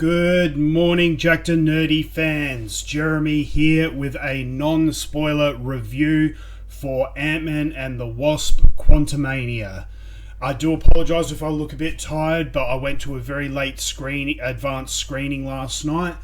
Good morning, Jackednnerdy fans. Jeremy here with a non-spoiler review for Ant-Man and the Wasp: Quantumania. I do apologise if I look a bit tired, but I went to a very late advanced screening last night,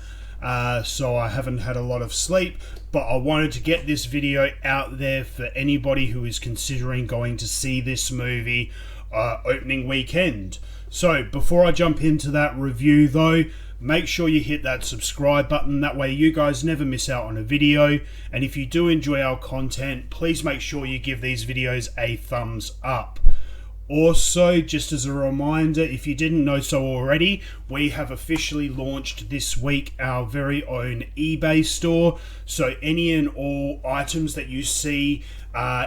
so I haven't had a lot of sleep. But I wanted to get this video out there for anybody who is considering going to see this movie opening weekend. So before I jump into that review though, make sure you hit that subscribe button, that way you guys never miss out on a video. And if you do enjoy our content, please make sure you give these videos a thumbs up. Also, just as a reminder, if you didn't know so already, we have officially launched this week our very own eBay store. So any and all items that you see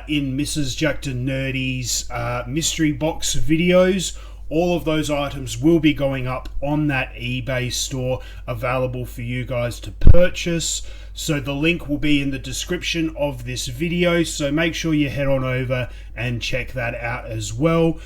in Mrs. Jackednnerdy's mystery box videos, all of those items will be going up on that eBay store, available for you guys to purchase. So the link will be in the description of this video, so make sure you head on over and check that out as well.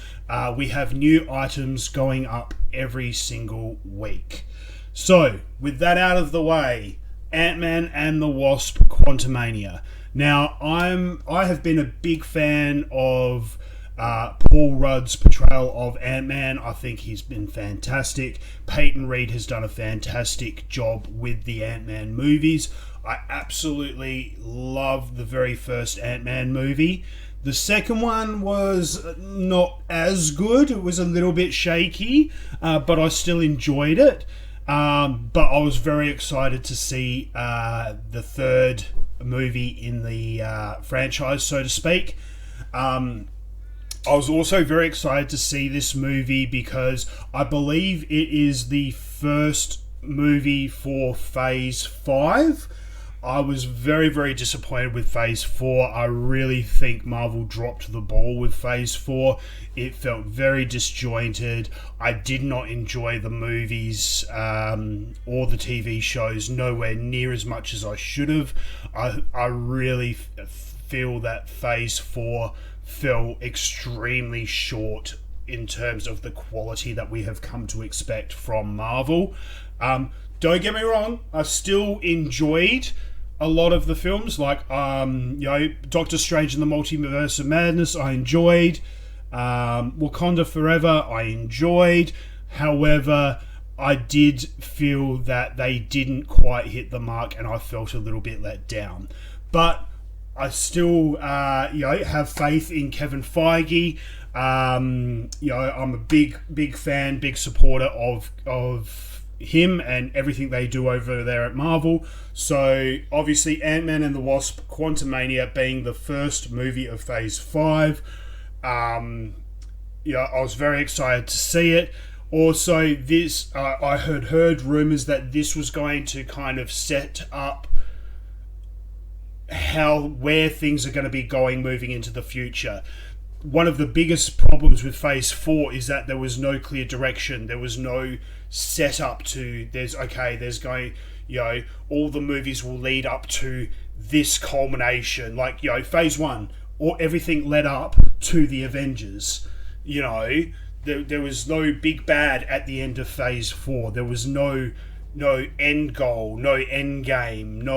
We have new items going up every single week. So with that out of the way, Ant-Man and the Wasp: Quantumania. Now I have been a big fan of Paul Rudd's portrayal of Ant-Man. I think he's been fantastic. Peyton has done a fantastic job with the Ant-Man movies. I absolutely love the very first Ant-Man movie. The second one was not as good. It was a little bit shaky, but I still enjoyed it. But I was very excited to see the third movie in the franchise, so to speak. I was also very excited to see this movie because I believe it is the first movie for Phase 5. I was very, very disappointed with Phase 4. I really think Marvel dropped the ball with Phase 4. It felt very disjointed. I did not enjoy the movies or the TV shows nowhere near as much as I should have. I really feel that Phase 4 fell extremely short in terms of the quality that we have come to expect from Marvel. Don't get me wrong, I still enjoyed a lot of the films, like Doctor Strange and the Multiverse of Madness I enjoyed. Wakanda Forever I enjoyed. However, I did feel that they didn't quite hit the mark and I felt a little bit let down. But I still, have faith in Kevin Feige. I'm a big fan, big supporter of him and everything they do over there at Marvel. So obviously, Ant-Man and the Wasp: Quantumania being the first movie of Phase 5, I was very excited to see it. Also, this I heard rumors that this was going to kind of set up where things are going to be going moving into the future. One of the biggest problems with Phase 4 is that there was no clear direction. There was no setup to all the movies will lead up to this culmination. Like, Phase 1, or everything led up to the Avengers. There was no big bad at the end of Phase 4. There was no end goal, no end game,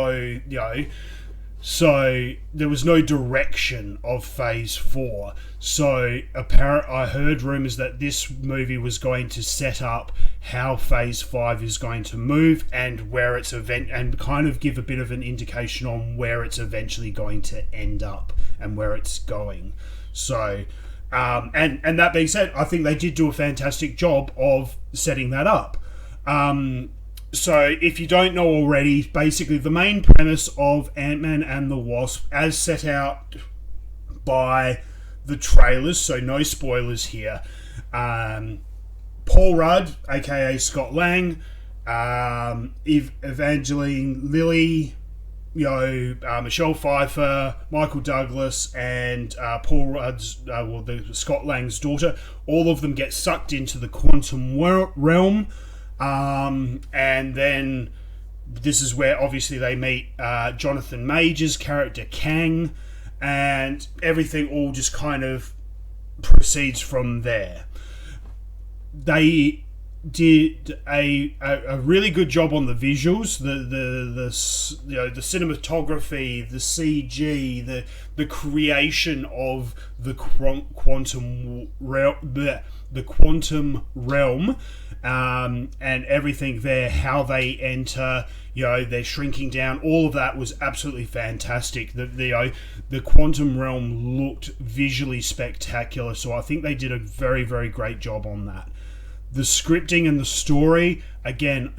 so there was no direction of Phase 4. So I heard rumours that this movie was going to set up how Phase 5 is going to move and where it's and kind of give a bit of an indication on where it's eventually going to end up and where it's going. So and that being said, I think they did do a fantastic job of setting that up. So if you don't know already, basically the main premise of Ant-Man and the Wasp, as set out by the trailers, so no spoilers here. Paul Rudd, aka Scott Lang, Evangeline, Lilly, Michelle Pfeiffer, Michael Douglas, and Paul Rudd's, Scott Lang's daughter, all of them get sucked into the quantum realm. And then this is where obviously they meet Jonathan Major's character Kang, and everything all just kind of proceeds from there. did a really good job on the visuals, the cinematography, the CG, the creation of the quantum realm, and everything there, how they enter, they're shrinking down. All of that was absolutely fantastic. The quantum realm looked visually spectacular, so I think they did a very, very great job on that. The scripting and the story, again,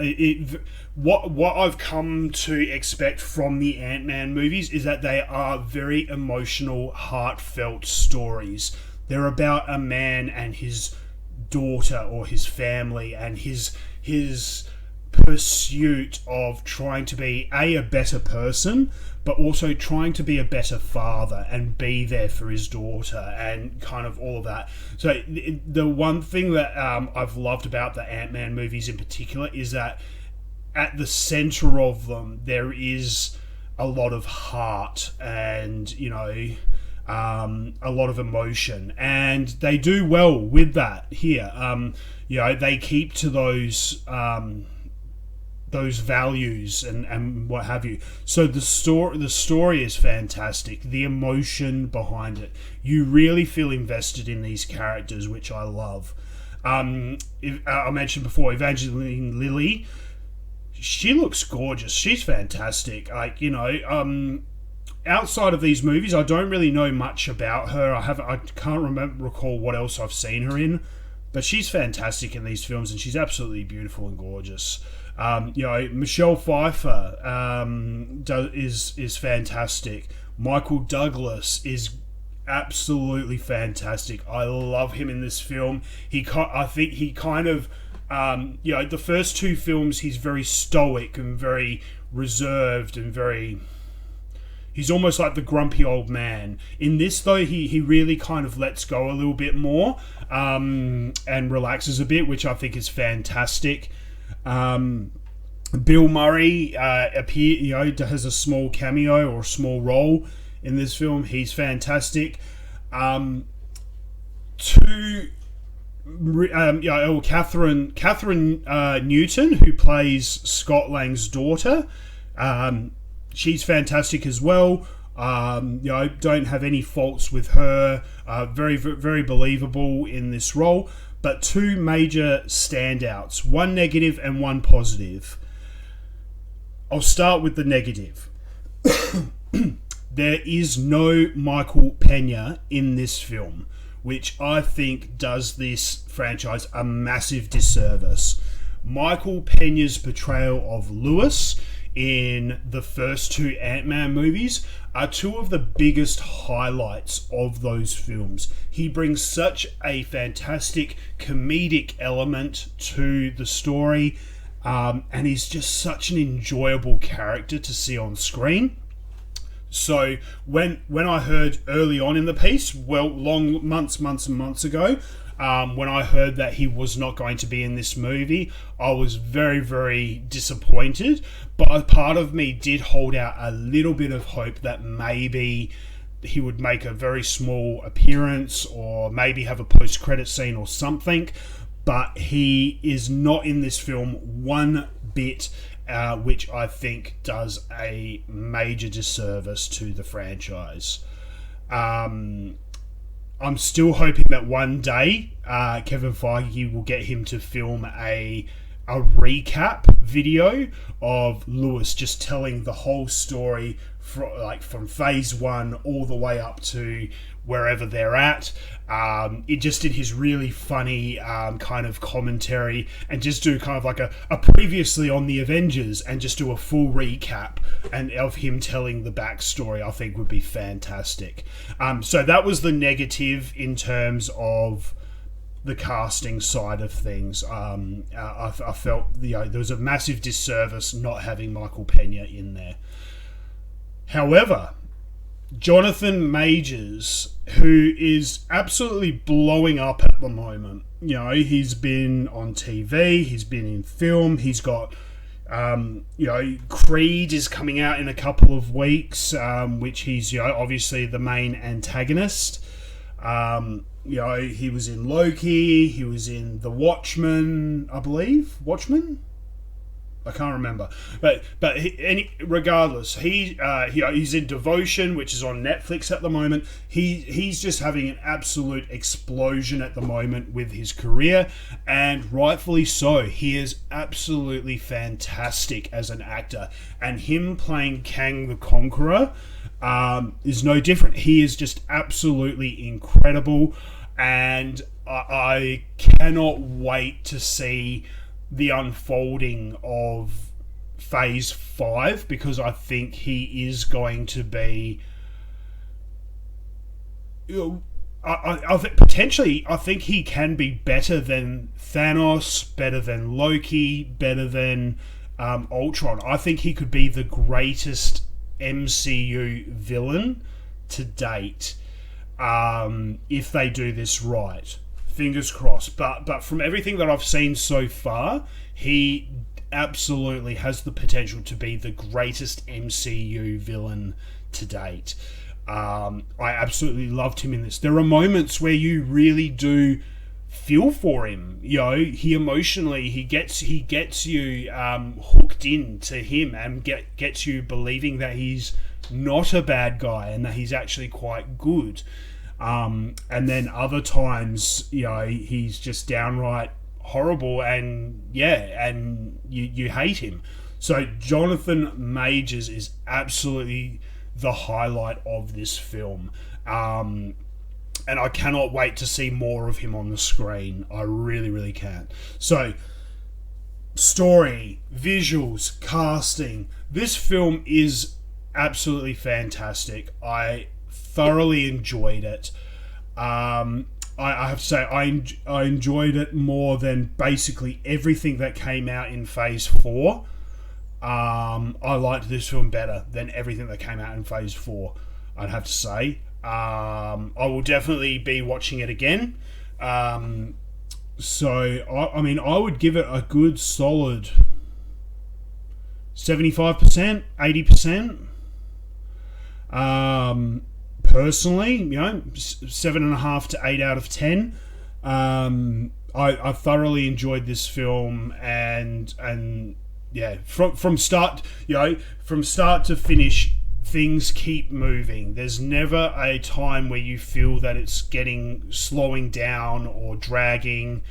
what I've come to expect from the Ant-Man movies is that they are very emotional, heartfelt stories. They're about a man and his daughter or his family and his pursuit of trying to be a better person, but also trying to be a better father and be there for his daughter and kind of all of that. So the one thing that I've loved about the Ant-Man movies in particular is that at the center of them there is a lot of heart and a lot of emotion, and they do well with that here. They keep to those values and what have you. So the story is fantastic. The emotion behind it, you really feel invested in these characters, which I love. I mentioned before, Evangeline Lilly, she looks gorgeous. She's fantastic. Outside of these movies, I don't really know much about her. I can't recall what else I've seen her in, but she's fantastic in these films, and she's absolutely beautiful and gorgeous. Michelle Pfeiffer is fantastic. Michael Douglas is absolutely fantastic. I love him in this film. I think he kind of, the first two films he's very stoic and very reserved and very... He's almost like the grumpy old man. In this, though, he really kind of lets go a little bit more and relaxes a bit, which I think is fantastic. Bill Murray has a small cameo or a small role in this film. He's fantastic. Kathryn Newton, who plays Scott Lang's daughter. She's fantastic as well. Don't have any faults with her. Very, very believable in this role. But two major standouts, one negative and one positive. I'll start with the negative. There is no Michael Pena in this film, which I think does this franchise a massive disservice. Michael Pena's portrayal of Lewis in the first two Ant-Man movies are two of the biggest highlights of those films. He brings such a fantastic comedic element to the story, and he's just such an enjoyable character to see on screen. So when I heard early on in the piece, months and months ago, when I heard that he was not going to be in this movie, I was very, very disappointed. But a part of me did hold out a little bit of hope that maybe he would make a very small appearance or maybe have a post-credit scene or something. But he is not in this film one bit, which I think does a major disservice to the franchise. I'm still hoping that one day Kevin Feige will get him to film a recap video of Lewis just telling the whole story from phase 1 all the way up to wherever they're at. It just did his really funny kind of commentary and just do kind of like a previously on the Avengers and just do a full recap and of him telling the backstory. I think would be fantastic. So that was the negative in terms of the casting side of things. I felt there was a massive disservice not having Michael Pena in there. However, Jonathan Majors, who is absolutely blowing up at the moment. He's been on TV, he's been in film, he's got, Creed is coming out in a couple of weeks, which he's, obviously the main antagonist. he was in Loki. He was in The Watchmen, I believe. Watchmen. I can't remember, but regardless, he's in Devotion, which is on Netflix at the moment. He's just having an absolute explosion at the moment with his career, and rightfully so. He is absolutely fantastic as an actor, and him playing Kang the Conqueror is no different. He is just absolutely incredible, and I cannot wait to see the unfolding of Phase 5, because I think he is going to be, I think potentially, I think he can be better than Thanos, better than Loki, better than Ultron. I think he could be the greatest MCU villain to date, if they do this right. Fingers crossed. But from everything that I've seen so far, he absolutely has the potential to be the greatest MCU villain to date. I absolutely loved him in this. There are moments where you really do feel for him. He emotionally, he gets you hooked into him, and gets you believing that he's not a bad guy and that he's actually quite good. And then other times, he's just downright horrible, and you hate him. So Jonathan Majors is absolutely the highlight of this film. And I cannot wait to see more of him on the screen. I really, really can. So, story, visuals, casting. This film is absolutely fantastic. I thoroughly enjoyed it. I have to say, I enjoyed it more than basically everything that came out in Phase 4. I liked this film better than everything that came out in Phase 4, I'd have to say. I will definitely be watching it again. So, I would give it a good solid 75%, 80%. Personally, 7.5 to 8 out of 10. I thoroughly enjoyed this film, and from start to finish, things keep moving. There's never a time where you feel that it's slowing down or dragging.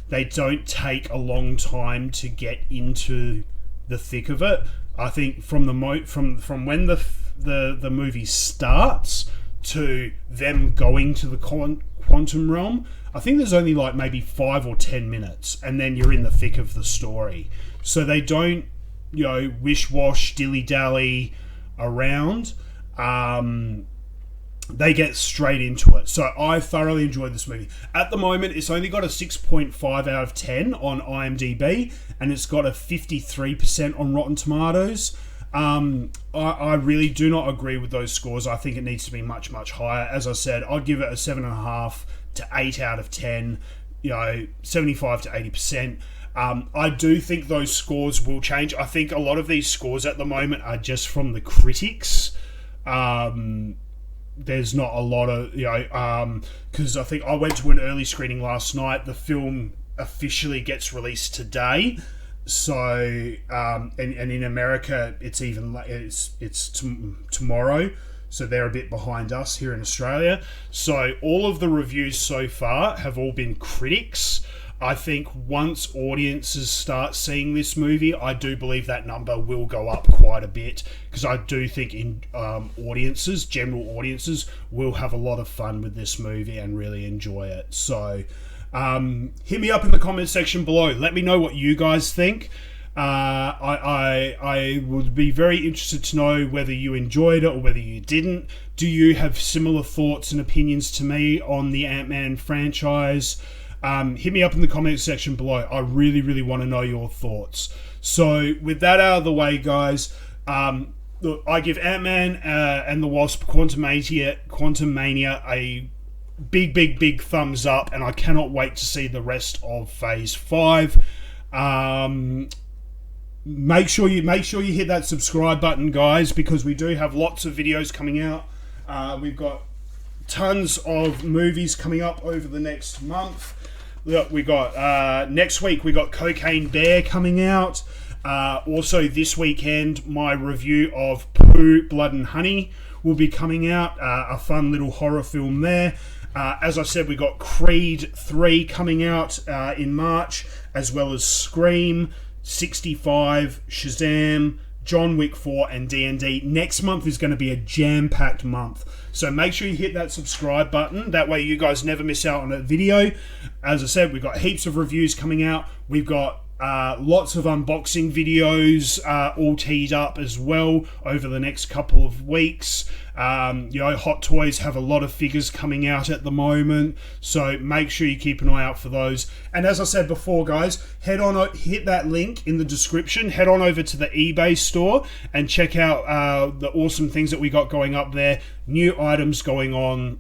They don't take a long time to get into the thick of it. I think from when the movie starts to them going to the quantum realm, I think there's only like maybe 5 or 10 minutes, and then you're in the thick of the story. So they don't, wish-wash, dilly-dally around. They get straight into it. So I thoroughly enjoyed this movie. At the moment, it's only got a 6.5 out of 10 on IMDb, and it's got a 53% on Rotten Tomatoes. I really do not agree with those scores. I think it needs to be much, much higher. As I said, I'd give it a 7.5 to 8 out of 10, 75 to 80%. I do think those scores will change. I think a lot of these scores at the moment are just from the critics. There's not a lot of, because I think I went to an early screening last night. The film officially gets released today. So, and in America, it's tomorrow. So they're a bit behind us here in Australia. So all of the reviews so far have all been critics. I think once audiences start seeing this movie, I do believe that number will go up quite a bit, because I do think general audiences will have a lot of fun with this movie and really enjoy it. So hit me up in the comment section below. Let me know what you guys think. I would be very interested to know whether you enjoyed it or whether you didn't. Do you have similar thoughts and opinions to me on the Ant-Man franchise? Hit me up in the comment section below. I really, really want to know your thoughts. So with that out of the way, guys, look, I give Ant-Man and the Wasp Quantumania a big thumbs up, and I cannot wait to see the rest of Phase 5. Make sure you hit that subscribe button, guys, because we do have lots of videos coming out. We've got tons of movies coming up over the next month. Look, we got next week we got Cocaine Bear coming out. Also this weekend, my review of Pooh, Blood and Honey will be coming out. A fun little horror film there. As I said, we got Creed 3 coming out in March, as well as Scream, 65, Shazam, John Wick 4 and D&D. Next month is going to be a jam-packed month. So make sure you hit that subscribe button. That way you guys never miss out on a video. As I said, we've got heaps of reviews coming out. We've got lots of unboxing videos all teed up as well over the next couple of weeks. Hot Toys have a lot of figures coming out at the moment, so make sure you keep an eye out for those. And as I said before, guys, hit that link in the description, head on over to the eBay store and check out the awesome things that we got going up there. New items going on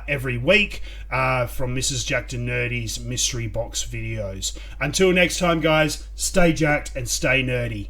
every week from Mrs. Jackednnerdy's mystery box videos. Until next time, guys, stay jacked and stay nerdy.